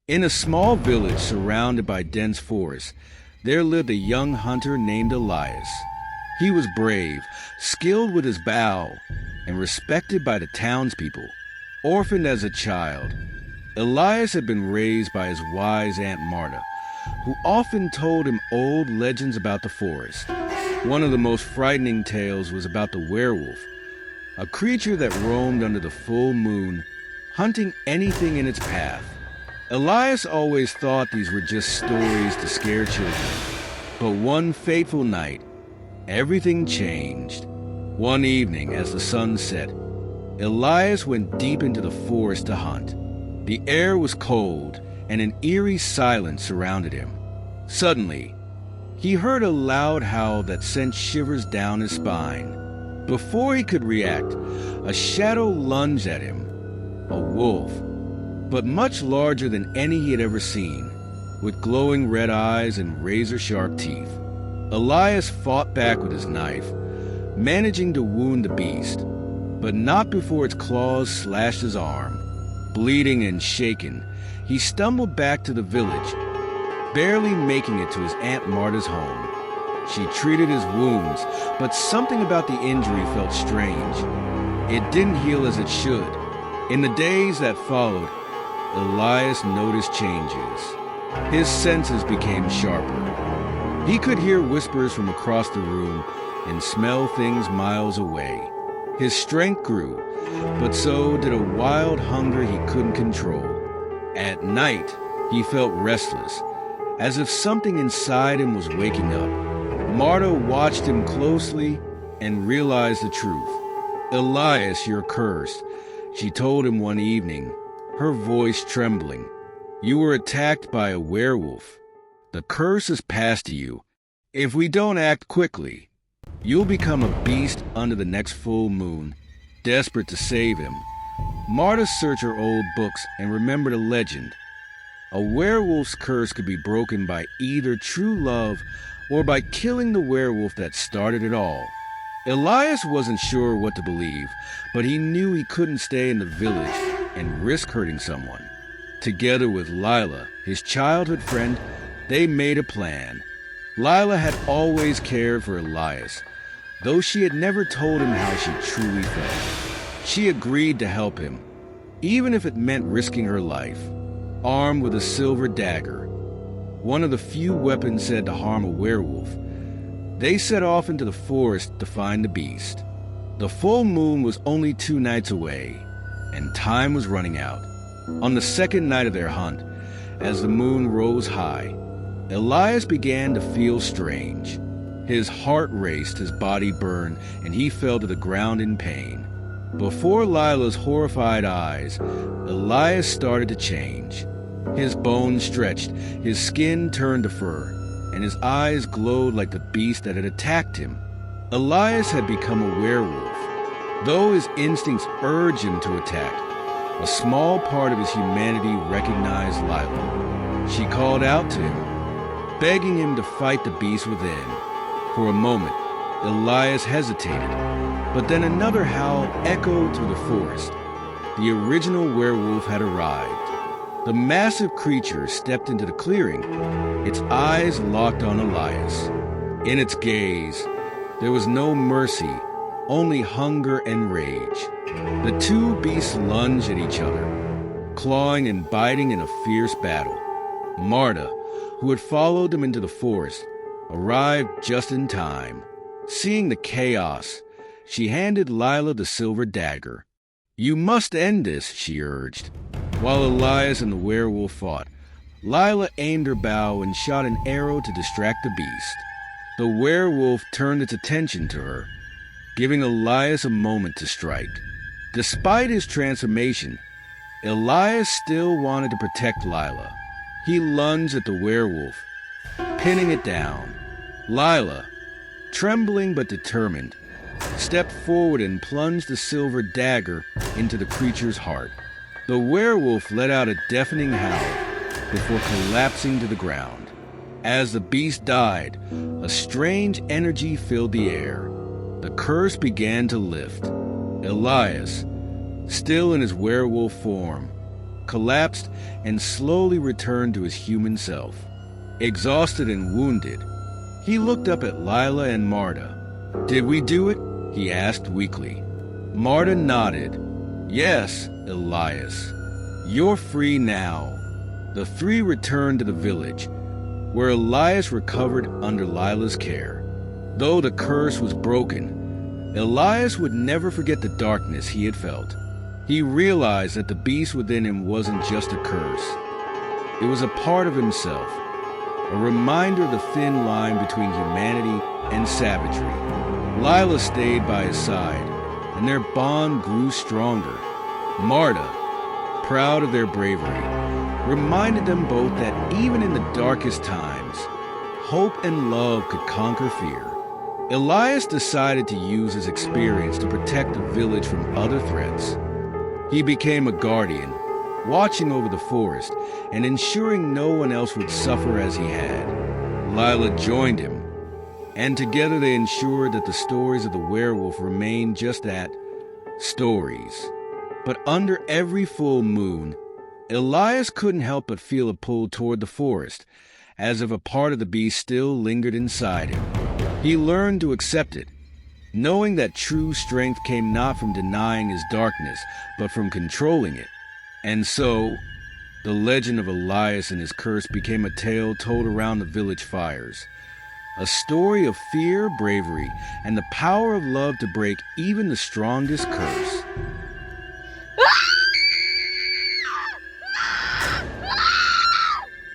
In a small village surrounded by dense forests, there lived a young hunter named Elias. He was brave, skilled with his bow, and respected by the townspeople. Orphaned as a child, Elias had been raised by his wise Aunt Marta, who often told him old legends about the forest. One of the most frightening tales was about the werewolf, a creature that roamed under the full moon, hunting anything in its path. Elias always thought these were just stories to scare children. But one fateful night, everything changed. One evening, as the sun set, Elias went deep into the forest to hunt. The air was cold, and an eerie silence surrounded him. Suddenly, he heard a loud howl that sent shivers down his spine. Before he could react, a shadow lunged at him. A wolf, but much larger than any he had ever seen, with glowing red eyes and razor-sharp teeth. Elias fought back with his knife, managing to wound the beast, but not before its claws slashed his arm. Bleeding and shaken, he stumbled back to the village, barely making it to his Aunt Marta's home. She treated his wounds, but something about the injury felt strange. It didn't heal as it should. In the days that followed, Elias noticed changes. His senses became sharper. He could hear whispers from across the room and smell things miles away. His strength grew, but so did a wild hunger he couldn't control. At night, he felt restless, as if something inside him was waking up. Marta watched him closely and realized the truth. "Elias, you're cursed," she told him one evening, her voice trembling. "You were attacked by a werewolf. The curse is passed to you. If we don't act quickly, you'll become a beast under the next full moon." Desperate to save him, Marta searched her old books and remembered a legend. A werewolf's curse could be broken by either true love or by killing the werewolf that started it all. Elias wasn't sure what to believe, but he knew he couldn't stay in the village and risk hurting someone. Together with Lila, his childhood friend, they made a plan. Lila had always cared for Elias, though she had never told him how she truly felt. She agreed to help him, even if it meant risking her life. Armed with a silver dagger, one of the few weapons said to harm a werewolf, they set off into the forest to find the beast. The full moon was only 2 nights away, and time was running out. On the second night of their hunt, as the moon rose high, Elias began to feel strange. His heart raced, his body burned, and he fell to the ground in pain. Before Lila's horrified eyes, Elias started to change. His bones stretched, his skin turned to fur, and his eyes glowed like the beast that had attacked him. Elias had become a werewolf. Though his instincts urged him to attack, a small part of his humanity recognized Lila. She called out to him, begging him to fight the beast within. For a moment, Elias hesitated, but then another howl echoed through the forest. The original werewolf had arrived. The massive creature stepped into the clearing, its eyes locked on Elias. In its gaze, there was no mercy, only hunger and rage. The two beasts lunged at each other, clawing and biting in a fierce battle. Marta, who had followed them into the forest, arrived just in time. Seeing the chaos, she handed Lila the silver dagger. "You must end this," she urged. While Elias and the werewolf fought, Lila aimed her bow and shot an arrow to distract the beast. The werewolf turned its attention to her, giving Elias a moment to strike. Despite his transformation, Elias still wanted to protect Lila. He lunged at the werewolf, pinning it down. Lila, trembling but determined, stepped forward and plunged the silver dagger into the creature's heart. The werewolf let out a deafening howl before collapsing to the ground. As the beast died, a strange energy filled the air. The curse began to lift. Elias, still in his werewolf form, collapsed and slowly returned to his human self. Exhausted and wounded, he looked up at Lila and Marta. "Did we do it?" he asked weakly. Marta nodded. "Yes, Elias. You're free now." The three returned to the village, where Elias recovered under Lila's care. Though the curse was broken, Elias would never forget the darkness he had felt. He realized that the beast within him wasn't just a curse. It was a part of himself, a reminder of the thin line between humanity and savagery. Lila stayed by his side, and their bond grew stronger. Marta, proud of their bravery, reminded them both that even in the darkest times, hope and love could conquer fear. Elias decided to use his experience to protect the village from other threats. He became a guardian, watching over the forest and ensuring no one else would suffer as he had. Lila joined him, and together they ensured that the stories of the werewolf remained just that, stories. But under every full moon, Elias couldn't help but feel a pull toward the forest, as if a part of the beast still lingered inside him. He learned to accept it, knowing that true strength came not from denying his darkness, but from controlling it. And so, the legend of Elias and his curse became a tale told around the village fires. A story of fear, bravery, and the power of love to break even the strongest curse.